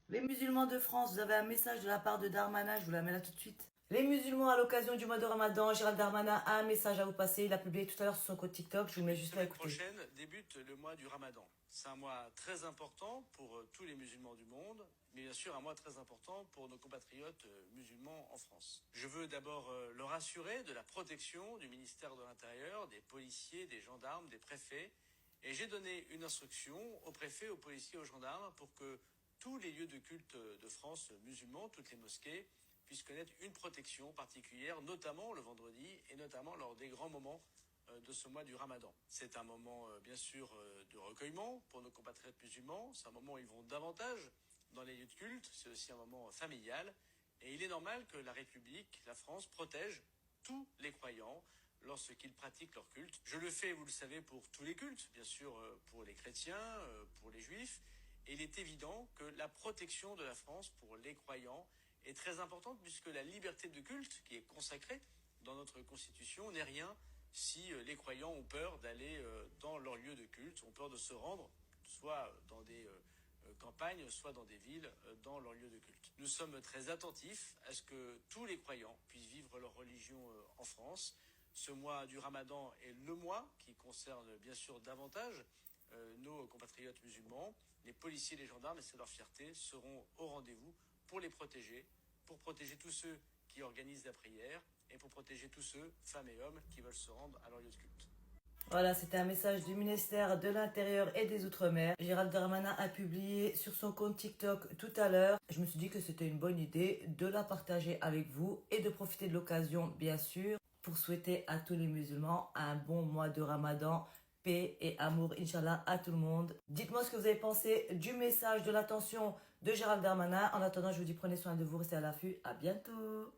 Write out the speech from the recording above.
Les musulmans de France, vous avez un message de la part de Darmanin, je vous la mets là tout de suite. Les musulmans, à l'occasion du mois de Ramadan, Gérald Darmanin a un message à vous passer. Il a publié tout à l'heure sur son compte TikTok, je vous le mets juste là à La écouter. semaine prochaine débute le mois du Ramadan. C'est un mois très important pour tous les musulmans du monde, mais bien sûr un mois très important pour nos compatriotes musulmans en France. Je veux d'abord leur assurer de la protection du ministère de l'Intérieur, des policiers, des gendarmes, des préfets. Et j'ai donné une instruction aux préfets, aux policiers, aux gendarmes pour que tous les lieux de culte de France musulmans, toutes les mosquées, puissent connaître une protection particulière, notamment le vendredi et notamment lors des grands moments de ce mois du Ramadan. C'est un moment bien sûr de recueillement pour nos compatriotes musulmans, c'est un moment où ils vont davantage dans les lieux de culte, c'est aussi un moment familial et il est normal que la République, la France, protège tous les croyants lorsqu'ils pratiquent leur culte. Je le fais, vous le savez, pour tous les cultes, bien sûr pour les chrétiens, pour les juifs, et il est évident que la protection de la France pour les croyants est très importante puisque la liberté de culte, qui est consacrée dans notre Constitution, n'est rien si les croyants ont peur d'aller dans leur lieu de culte, ont peur de se rendre soit dans des campagnes, soit dans des villes, dans leur lieu de culte. Nous sommes très attentifs à ce que tous les croyants puissent vivre leur religion en France. Ce mois du Ramadan est le mois qui concerne bien sûr davantage nos compatriotes musulmans. Les policiers et les gendarmes, et c'est leur fierté, seront au rendez-vous pour les protéger, pour protéger tous ceux qui organisent la prière et pour protéger tous ceux, femmes et hommes, qui veulent se rendre à leur lieu de culte. Voilà, c'était un message du ministère de l'Intérieur et des Outre-mer. Gérald Darmanin a publié sur son compte TikTok tout à l'heure. Je me suis dit que c'était une bonne idée de la partager avec vous et de profiter de l'occasion, bien sûr, pour souhaiter à tous les musulmans un bon mois de Ramadan. Paix et amour, Inch'Allah, à tout le monde. Dites-moi ce que vous avez pensé du message, de l'attention de Gérald Darmanin. En attendant, je vous dis prenez soin de vous, restez à l'affût. À bientôt.